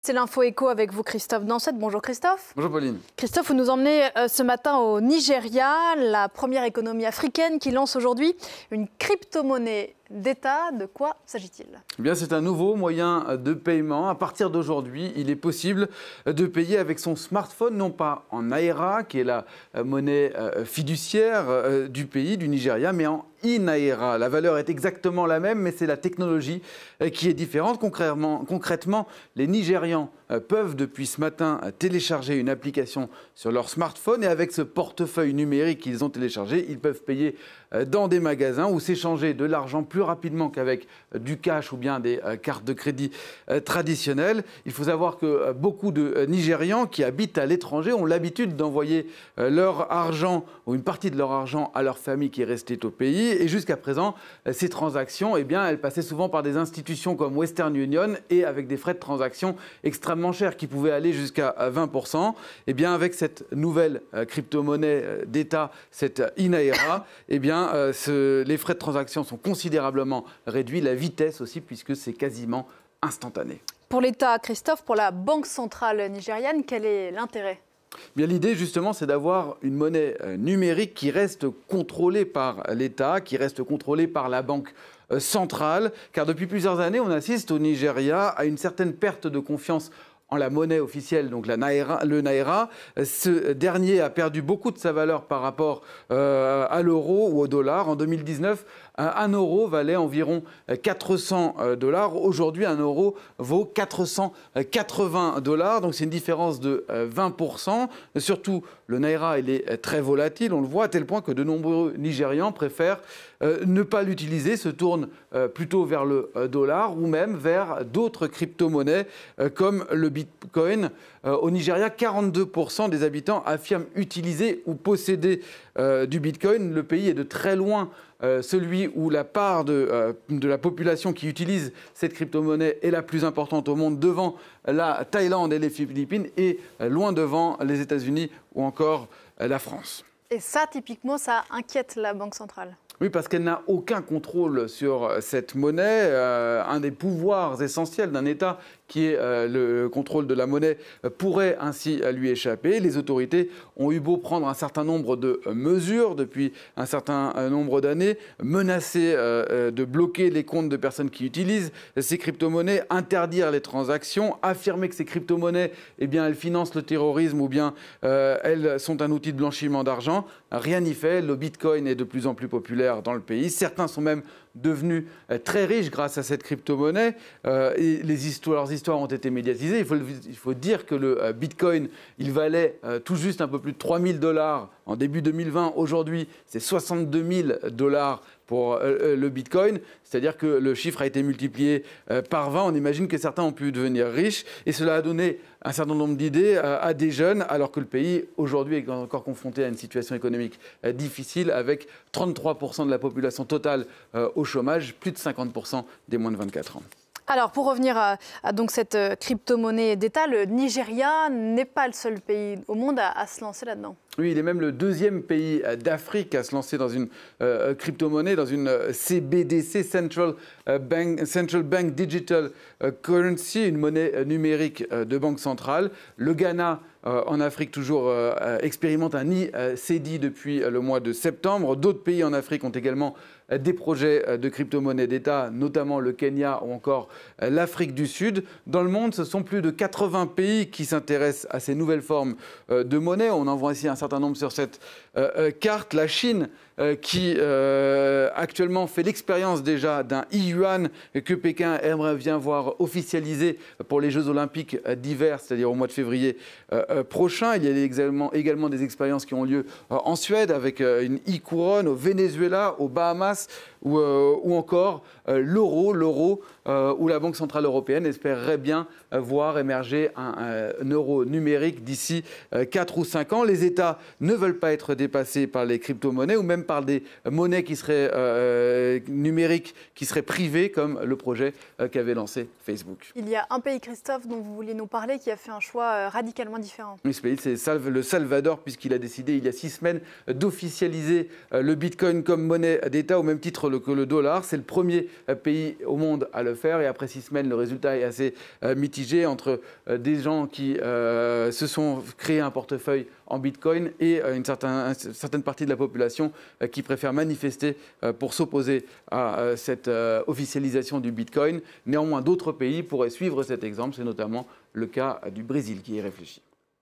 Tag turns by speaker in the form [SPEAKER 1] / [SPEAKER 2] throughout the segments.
[SPEAKER 1] C'est l'info éco avec vous, Christophe Dansette. Bonjour Christophe.
[SPEAKER 2] Bonjour Pauline.
[SPEAKER 1] Christophe, vous nous emmenez ce matin au Nigeria, la première économie africaine qui lance aujourd'hui une crypto-monnaie d'État. De quoi s'agit-il ?
[SPEAKER 2] Eh bien, c'est un nouveau moyen de paiement. À partir d'aujourd'hui, il est possible de payer avec son smartphone, non pas en Naira, qui est la monnaie fiduciaire du pays, du Nigeria, mais en e-Naira. La valeur est exactement la même, mais c'est la technologie qui est différente. Concrètement, les Nigérians peuvent depuis ce matin télécharger une application sur leur smartphone et avec ce portefeuille numérique qu'ils ont téléchargé, ils peuvent payer dans des magasins ou s'échanger de l'argent plus rapidement qu'avec du cash ou bien des cartes de crédit traditionnelles. Il faut savoir que beaucoup de Nigérians qui habitent à l'étranger ont l'habitude d'envoyer leur argent ou une partie de leur argent à leur famille qui est restée au pays. Et jusqu'à présent, ces transactions, eh bien, elles passaient souvent par des institutions comme Western Union et avec des frais de transaction extrêmement chers qui pouvaient aller jusqu'à 20%. Eh bien, avec cette nouvelle crypto-monnaie d'État, cette e-Naira, eh bien, les frais de transaction sont considérablement réduits, la vitesse aussi, puisque c'est quasiment instantané.
[SPEAKER 1] Pour l'État, Christophe, pour la Banque centrale nigériane, quel est l'intérêt ?
[SPEAKER 2] Bien, l'idée, justement, c'est d'avoir une monnaie numérique qui reste contrôlée par l'État, qui reste contrôlée par la Banque centrale, car depuis plusieurs années, on assiste au Nigeria à une certaine perte de confiance en la monnaie officielle, donc le Naira. Ce dernier a perdu beaucoup de sa valeur par rapport à l'euro ou au dollar. En 2019, un euro valait environ 400 $. Aujourd'hui, un euro vaut 480 $. Donc, c'est une différence de 20%. Surtout, le Naira, il est très volatile. On le voit à tel point que de nombreux Nigérians préfèrent ne pas l'utiliser, se tournent plutôt vers le dollar ou même vers d'autres crypto-monnaies comme le Bitcoin. Au Nigeria, 42% des habitants affirment utiliser ou posséder du Bitcoin. Le pays est de très loin celui où la part de la population qui utilise cette crypto-monnaie est la plus importante au monde, devant la Thaïlande et les Philippines, et loin devant les États-Unis ou encore la France.
[SPEAKER 1] Et ça, typiquement, ça inquiète la Banque centrale.
[SPEAKER 2] Oui, parce qu'elle n'a aucun contrôle sur cette monnaie. Un des pouvoirs essentiels d'un État, qui est le contrôle de la monnaie, pourrait ainsi lui échapper. Les autorités ont eu beau prendre un certain nombre de mesures depuis un certain nombre d'années, menacer de bloquer les comptes de personnes qui utilisent ces crypto-monnaies, interdire les transactions, affirmer que ces crypto-monnaies, eh bien, elles financent le terrorisme ou bien elles sont un outil de blanchiment d'argent. Rien n'y fait. Le Bitcoin est de plus en plus populaire dans le pays. Certains sont même devenus très riches grâce à cette crypto-monnaie. Et leurs histoires ont été médiatisées. Il faut dire que le Bitcoin, il valait tout juste un peu plus de 3 000 $ en début 2020. Aujourd'hui, c'est 62 000 $ pour le Bitcoin. C'est-à-dire que le chiffre a été multiplié par 20. On imagine que certains ont pu devenir riches. Et cela a donné un certain nombre d'idées à des jeunes, alors que le pays, aujourd'hui, est encore confronté à une situation économique difficile, avec 33% de la population totale au chômage, plus de 50% des moins de 24 ans.
[SPEAKER 1] Alors, pour revenir à donc cette crypto-monnaie d'État, le Nigeria n'est pas le seul pays au monde à se lancer là-dedans.
[SPEAKER 2] Oui, il est même le deuxième pays d'Afrique à se lancer dans une crypto-monnaie, dans une CBDC, Central Bank Digital Currency, une monnaie numérique de banque centrale. Le Ghana, en Afrique, toujours expérimente un e-cedi depuis le mois de septembre. D'autres pays en Afrique ont également des projets de crypto-monnaie d'État, notamment le Kenya ou encore l'Afrique du Sud. Dans le monde, ce sont plus de 80 pays qui s'intéressent à ces nouvelles formes de monnaie. On en voit ici un certain nombre sur cette carte. La Chine, qui actuellement fait l'expérience déjà d'un e-yuan que Pékin aimerait bien voir officialisé pour les Jeux Olympiques d'hiver, c'est-à-dire au mois de février prochain. Il y a également des expériences qui ont lieu en Suède avec une e-couronne, au Venezuela, aux Bahamas ou encore l'euro où la Banque centrale européenne espérerait bien voir émerger un euro numérique d'ici 4 ou 5 ans. Les États ne veulent pas être dépassés par les crypto-monnaies ou même par des monnaies qui seraient numériques, qui seraient privées, comme le projet qu'avait lancé Facebook.
[SPEAKER 1] Il y a un pays, Christophe, dont vous vouliez nous parler, qui a fait un choix radicalement différent.
[SPEAKER 2] Oui, ce pays, c'est le Salvador, puisqu'il a décidé il y a 6 semaines d'officialiser le Bitcoin comme monnaie d'État, au même titre que le dollar. C'est le premier pays au monde à le faire. Et après 6 semaines, le résultat est assez mitigé entre des gens qui se sont créés un portefeuille en Bitcoin et une certaine partie de la population qui préfère manifester pour s'opposer à cette officialisation du Bitcoin. Néanmoins, d'autres pays pourraient suivre cet exemple. C'est notamment le cas du Brésil qui y réfléchit.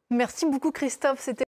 [SPEAKER 1] Merci beaucoup Christophe. C'était